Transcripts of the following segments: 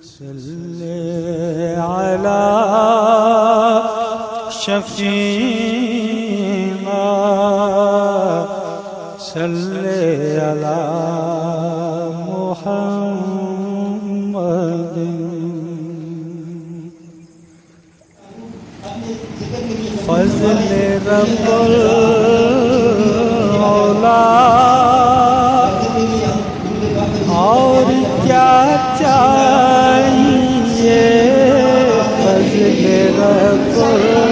صلی علی شفیعنا صلی علی محمد فضل رب العلا اور کیا چاہیے فضل رب العلا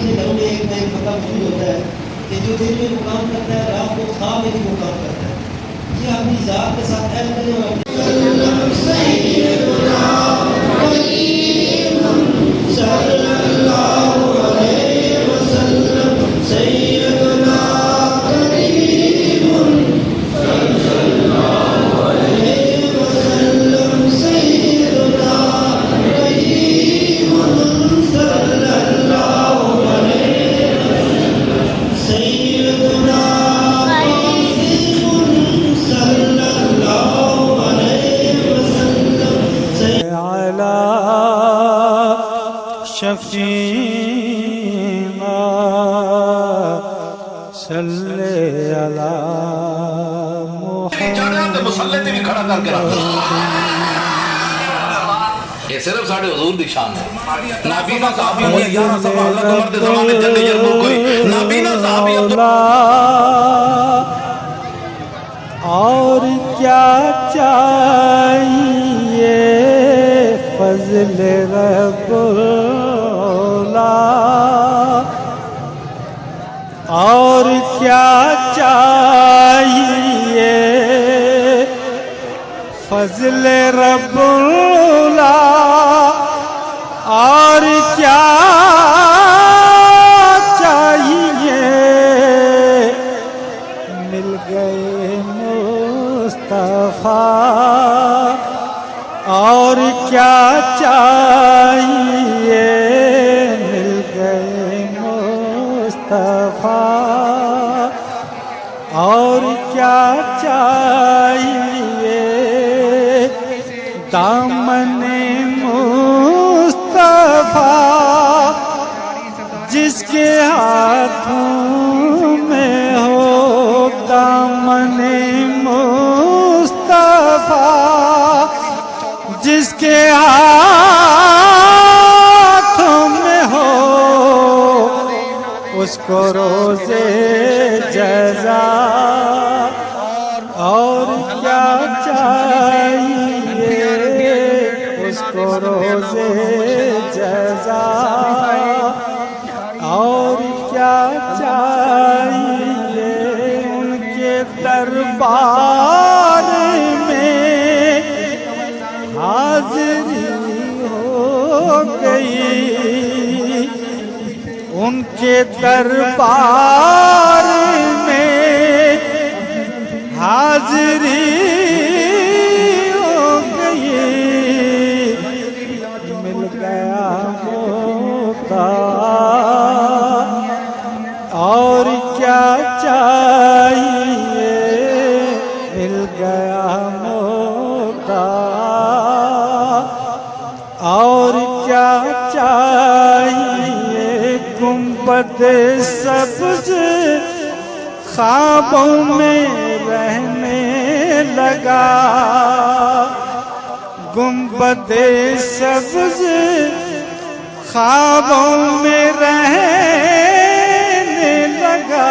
گھروں میں ایک مقام موجود ہوتا ہے کہ جو دن میں مقام کرتا ہے رات کو خواب میں بھی مقام کرتا ہے. یہ اپنی ذات کے ساتھ عہد کریں اور شفیعنا صلی علی محمد مسلح تے بھی کھڑا کر کے رکھ یہ صرف ساڑھے حضور دی شان ہے. نابینا صحابی ہوئی 11 صفحہ حضرت عمر دے زمانے جنگ یرموک کوئی نابینا صحابی اور کیا چاہیے فضل رب العلا اور کیا چاہیے فضل رب العلا اور کیا چاہیے مل گئے مصطفیٰ اور کیا چاہیے مل گئے مصطفیٰ اور کیا چاہیے دامن مصطفیٰ جس کے ہاتھوں میں ہو دامن مصطفیٰ جس کے ہاتھوں میں ہو اس کو روزے جزا اور کیا چاہیے اس کو روزے جزا اور کیا چاہیے ان کے دربار میں حاضری ہو گئی ان کے دربار میں حاضری ہو گئی مل گیا موقع اور کیا چاہیے مل گیا موقع اور کیا چاہیے گنبد سبز خوابوں میں رہنے لگا گنبد سبز خوابوں میں رہنے لگا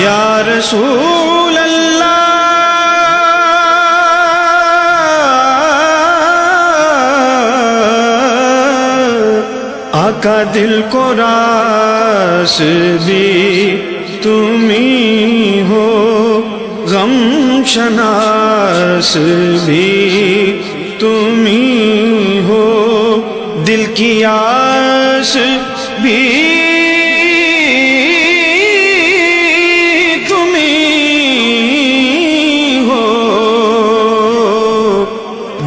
یا رسول اللہ آقا دل کو راس بھی تمہیں ہو غم شناس بھی تمہیں ہو دل کی آس بھی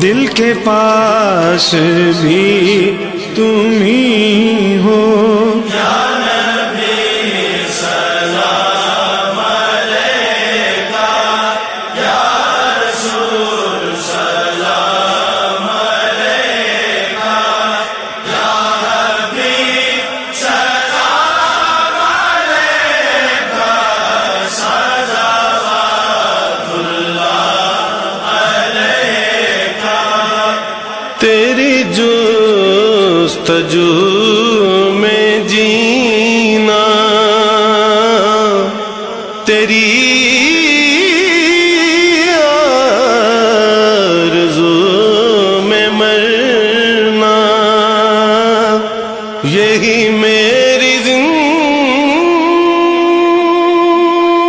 دل کے پاس بھی تم ہی ہو یا نبی سلام علیکہ یا رسول سلام علیکہ یا حبیب سلام علیکہ صلوات اللہ علیکہ تیری جستجو میں جینا تیری آرزو میں مرنا یہی میری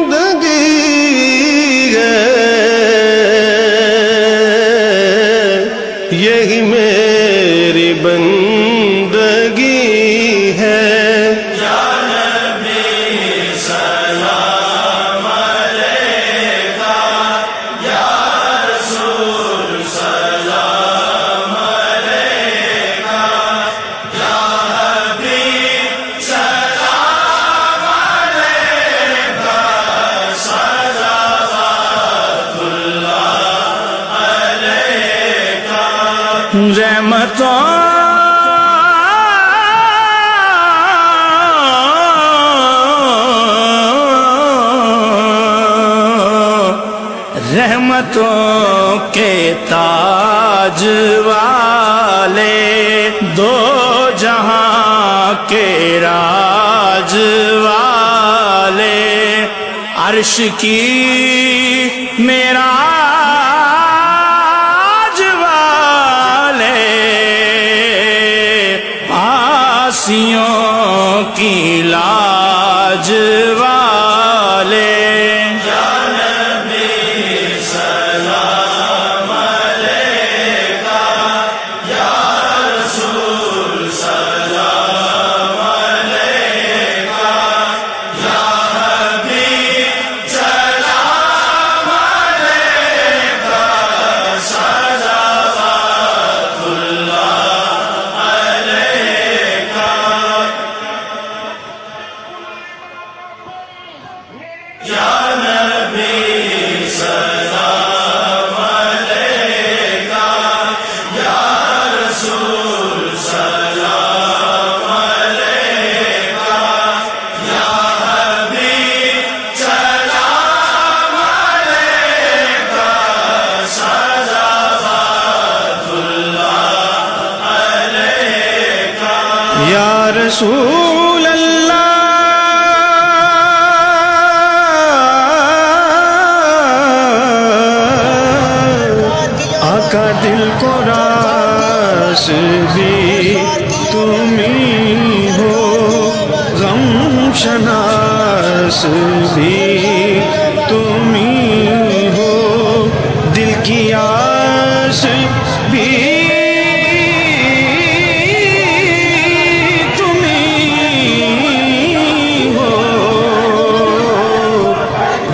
زندگی ہے یہی میری بندگی ہے یا نبی سلام علیکہ یا رسول سلام علیکہ یا حبیب سلام علیکہ صلوات اللہ علیکہ رحمتوں رحمتوں کے تاج والے دو جہاں کے راج والے عرش کی معراج والے آسیوں کی لاج والے یا رسول اللہ آقا دل کو راس بھی تم ہی ہو غم شناس بھی تم ہی ہو دل کی آس بھی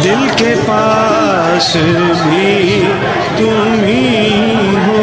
دل کے پاس بھی تم ہی ہو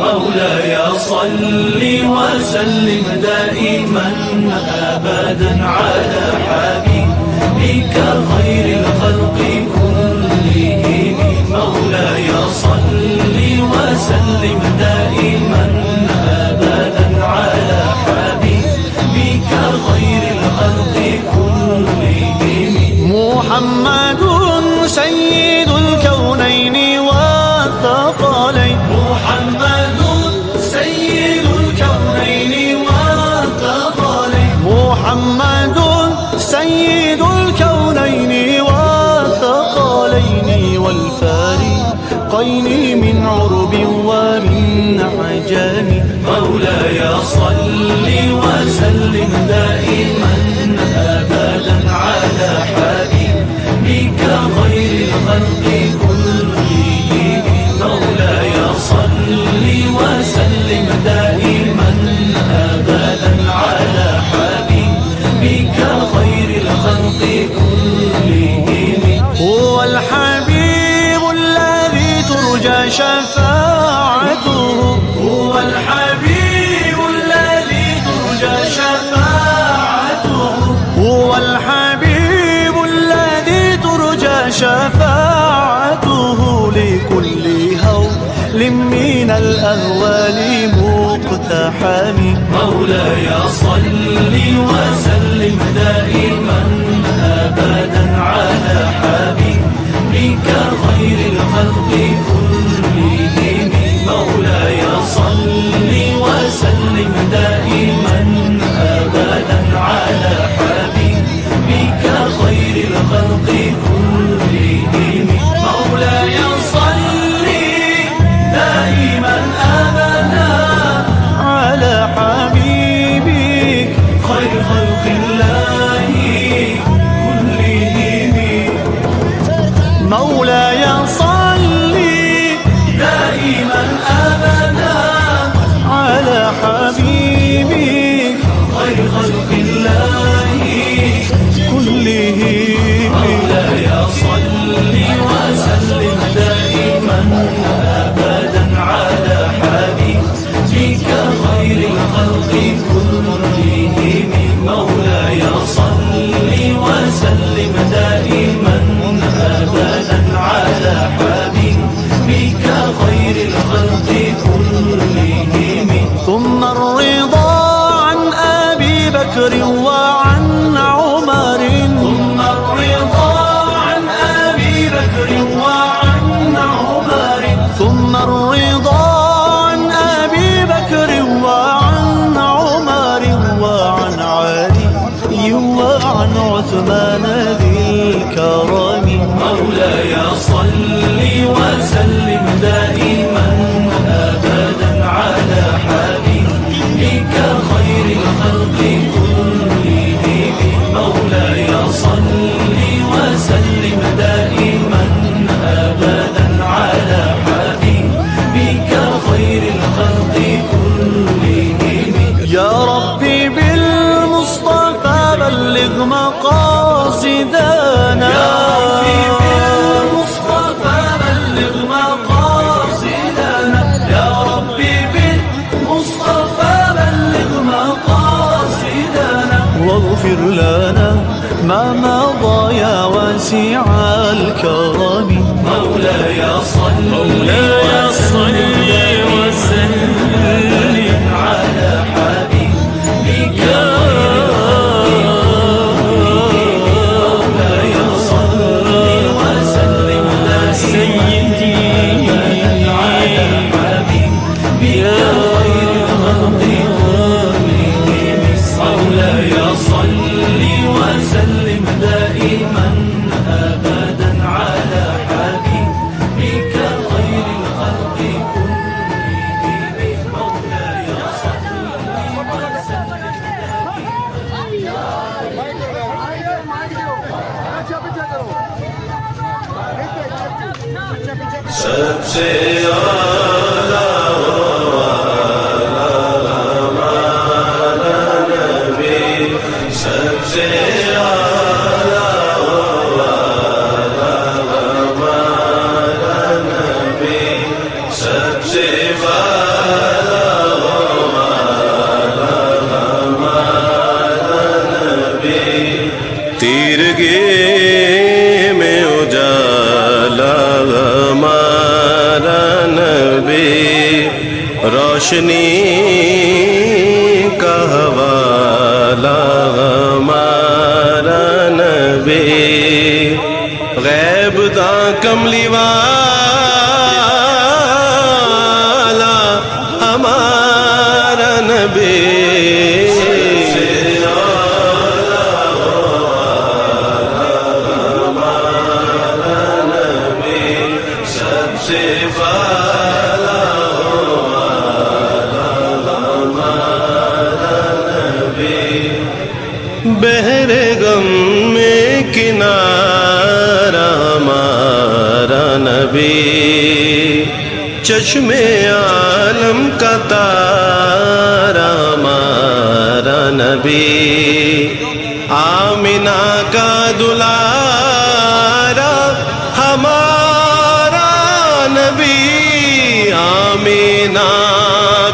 مولاي صل وسلم دائما أبدا على حبيبك خير الخلق كلهم مولاي صل وسلم دائما أبدا على حبيبك خير الخلق كلهم محمد سيد الكونين والثقلين محمد سيد الكونين والثقلين محمد سيد الكونين والثقلين والفارقين من عرب ومن عجم مولاي صل وسلم دائما أبدا على حبيبك خير الخلق كلهم مولاي صل وسلم دائما أبدا على حبيبك خير الخلق كلهم هو الحبيب الذي ترجى شفاعته هو الحبيب الذي ترجى شفاعته هو الحبيب الذي ترجى شفاعته لكل هول من الأهوال مقتحم مولاي صل وسلم دائما أبدا على حبيبك خير الخلق كلهم مولاي صل وسلم دائما أبدا على حبيبك خير الخلق كلهم مولاي صل دائما أبدا على حبيبك خير خلق الله كلهم مولاي صل دائما أبدا على حبيبك خير خلق الله كلهم مولاي صل وسلم دائما أبدا على حبيبك خير الخلق كلهم مولاي صل وسلم دائما أبدا على حبيبك خير الخلق كلهم ثم الرضا عن أبي بكر وعن عمر ثم الرضا عن أبي بكر وعن عمر ثم الرضا عن أبي بكر وعن عمر وعن علي وعن عثمان ذي الكرم مولاي صل وسلم دائما أبدا على حبيبك خير الخلق كلهم مولاي صل وسلم دائما أبدا على حبيبك خير الخلق كلهم يا ربي بالمصطفى بلغ مقاصدنا يا ربي بالمصطفى بلغ مقاصدنا يا ربي بالمصطفى بلغ مقاصدنا واغفر لنا ما مضى يا واسع الكرم مولاي صل وسلم على حبيبك مولاي صل سب سے اعلیٰ ہمارا نبی، سب سے اعلیٰ ہمارا نبی، سب سے تیرگی میں اجالا ہمارا نبی، روشنی کا حوالہ ہمارا نبی، غیب دا کملی والا ہمارا نبی، بحر غم میں کنارہ ہمارا نبی، چشم عالم کا تارا ہمارا نبی، آمنہ کا دلارا ہمارا نبی، آمنہ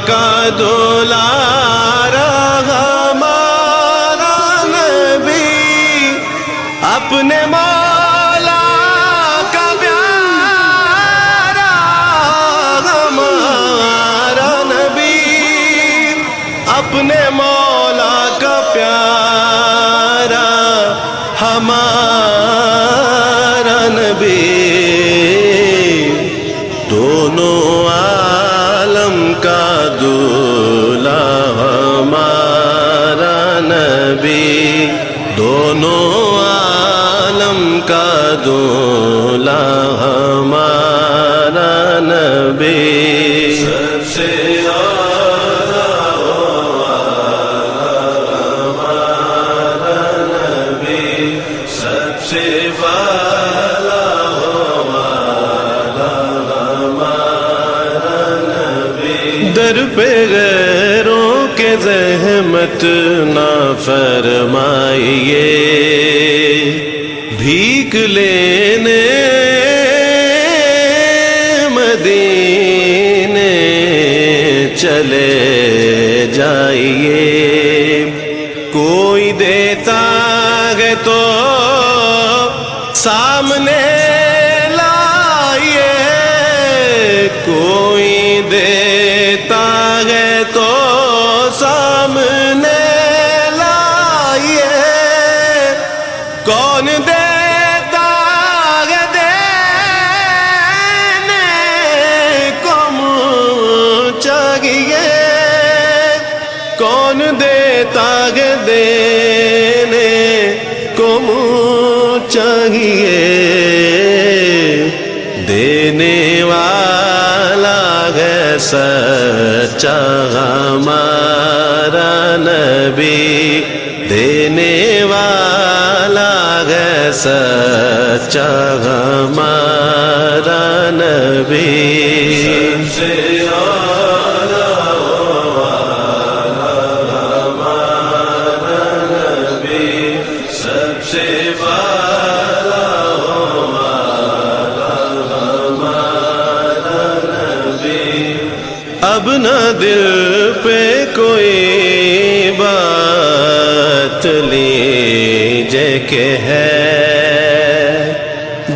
کا دلارا ہمارا نبی، اپنے مولا کا پیارا ہمارا نبی، اپنے مولا کا پیارا ہمارا نبی، دونوں عالم کا دولا ہمارا نبی، دونوں عالم کا دولا ہمارا نبی، سب سے اعلیٰ ہمارا نبی، سب سے والا ہمارا نبی، در پہ غیروں کے زحمت نہ فرمائیے، بھیک لینے مدینے چلے جائیے، کوئی دیتا ہے تو سامنے لائیے، کوئی دیتا ہے تو سامنے لائیے، کون دیتا ہے دینے کو منہ چاہیے، کون دیتا ہے دینے کو منہ چاہیے، دینے والا ہے سچا ہمارا نبی، دینے والا ہے سچا ہمارا نبی، سب سے اعلیٰ ہمارا نبی، سب سے والا ہمارا نبی، اب نہ دل پہ کوئی بات لیجے کہ ہے،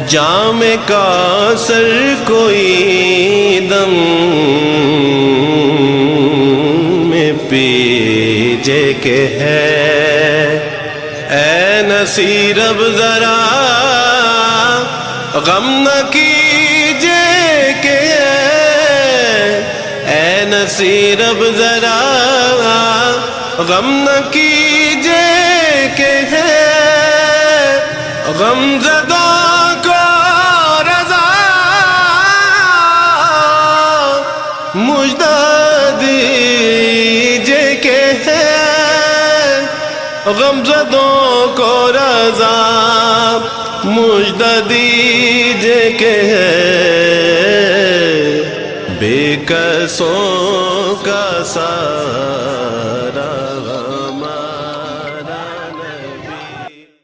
جام کوثر کوئی دم میں پیجے کہ ہے، اے نصیر اب ذرا غم نہ کیجے کہ ہے، اے نصیر اب ذرا غم نہ کیجے کہ ہے، غم زدوں کو رضا مجدہ دیجے کہ ہے، غمزدوں کو رضا مجدہ دیجے کہ ہے، کسوں کا سایہ